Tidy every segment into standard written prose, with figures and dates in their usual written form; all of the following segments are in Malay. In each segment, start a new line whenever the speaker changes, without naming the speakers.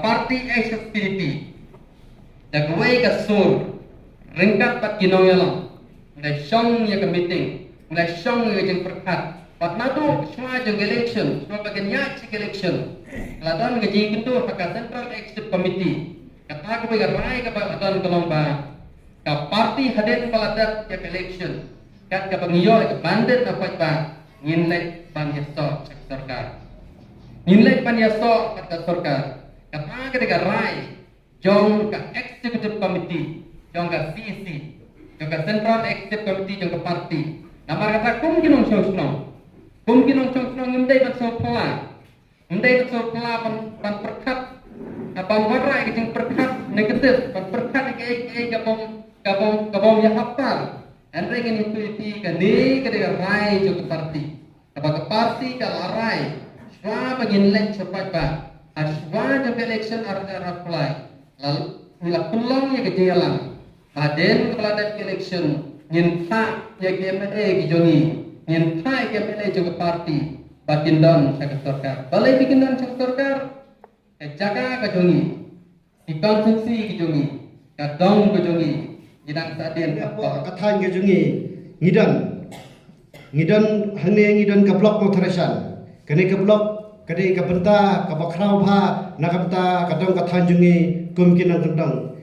party accessibility the way ka sur ringkat pat kinong yalang ngai shong ya ka meeting ngai shong ya jeng perkat pat natu semua jeng election semua bagian ya cik election ladon ngaji kintu haka central executive committee kata ko ga rai ka ba ladon kolong ba ka party haden paladat ya election kat ka pangiyo ka bandit na pat ba nginlek ban yaso cek sarkar nginlek ban yaso kat sarkar kata ka rai jong ka executive committee jong ka CEC jong ka central executive committee jong ka party namar kata kum kinong sosno ngimdai bat so pala pan perkat apa warai ke jeng perkat negatif pan perkat ke gabong ya hafal andre ngin itu ni ke dia rai jong ka party apa ka party ka larai swa bagin lek cepat ba aswa jong election arda apply lalu bila pulang ya ke jalan baden kepala election nyinta ya ke MLA ke jongi nyinta ke MLA juga parti batin don sektorkar balai bikin don sektorkar jaga ke jongi di konsumsi ke jongi ke dong ke jongi jidang saden apa
kathan ke jongi ngidon hane ngidon ke blok motoresan kene ke blok kade ka benta ka bakrau pha nakapta kadong kathan jongi kumkinan tentang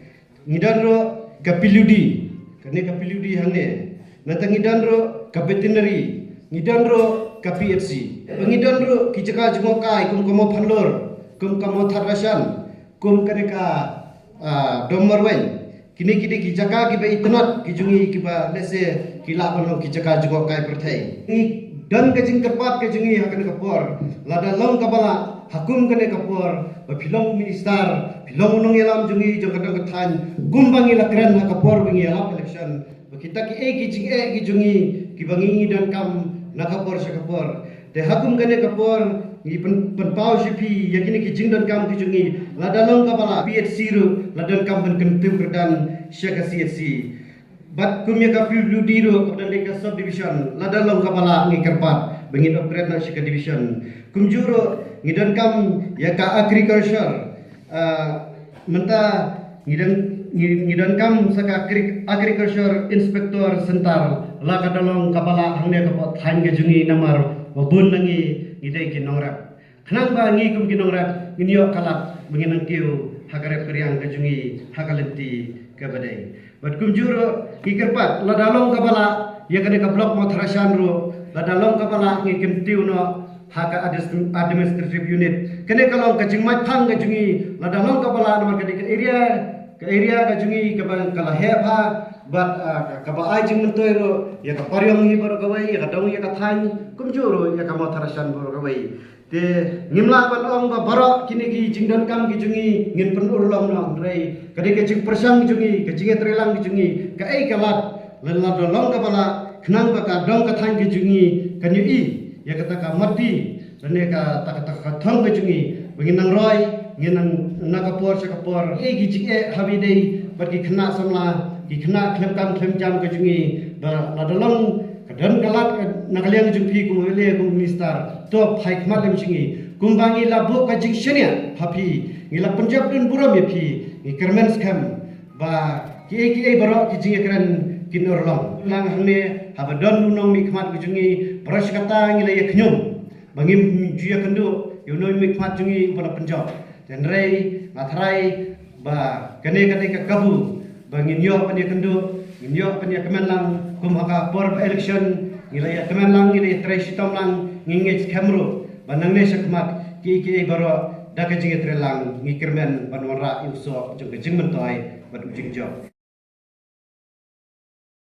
ngidan ro kapiludi kene kapiludi hane natang ngidan ro ka veterinary ngidan ro ka PHC ngidan ro kijaka jungokai kum komo phanlor kum komo tharrasan kum kane ka dommarwen kini kijaka ki ba itnot kijungi ki ba lese kila panlo kijaka jungokai perthai dan kajing kerpat kajungi hakan kapor lada long kabala hakum kane kapor filong minister filong unong yalam jungi jong kadang kathan gumbangi lakran ha kapor bingi yalam election kita ki jungi ki bangi dan kam na kapor sa kapor de hakum kane kapor ni penpau sipi yakini ki jing dan kam ki jungi lada long kabala PHC ru lada kam ben kentum kerdan syaka CSC bat kumya ka PWD ro kepada deka subdivision lada long kabala ngi kerpat bengin operate na syaka division kumjuro ngidon kam ya ka agriculture menta ngidon kam saka agriculture inspector sentar la kadalong kabala hangne ka than ge jungi namar bun nangi ngidai ki nongrap khnang ba ngi kum ki nongrap nginyo kalat bengin kiu hagare kriang ge jungi hakalenti ke badai bat kumjuro kikerpat la dalong kabala ya kane ka blok mo tharasan ro la dalong kabala ngi kentiu no haka administrative unit kene kalau kajing matang kajungi la dalong kabala nomor ke area kajungi kala hepa bat ka ba ajing mentoi ro ya ka paryong hi bor kawai ya ka dong ya ka than kumjuro ya ka mo tharasan bor kawai te ngimla ban ong ba barok kini ki jingdon kam ki jungi ngin pen urlom no rei kadi ke jing persang jungi ke jing trelang ki jungi ka ai kalat la dolong kabala khnang ba ka dong ka than ki jungi kanyu i ya kata ka mati rene ka ta thong ke jungi bagi nang roi nginang nakapor sakapor e gi jing e habi dei bagi khna samla ki khna khlem kam khlem jam ke jungi ba la dolong kadan kalat nakaliang jumpi ku le ku minister to phai khma lem singi kumbangi la bo ka jing shenia hapi ngila punjab dun buram ye phi ngi kermen scam ba ki baro ki jing ekran kinorlong lang hne habadon unong mi khmat ku jungi brush kata ngila ye khnyum bangi juya kendu yunoi mi khmat jungi bola punjab dan rei mathrai ba kane ka kabu bangi nyo pan ye kendu nyo pan ye kemenlang kumhaka por election ngilaya kemenlang ngilaya trai sitomlang ngingej kamru banangne sakmat ki baro dakajing trelang ngikirmen banwara yuso jong kejing mentoi bat ujing job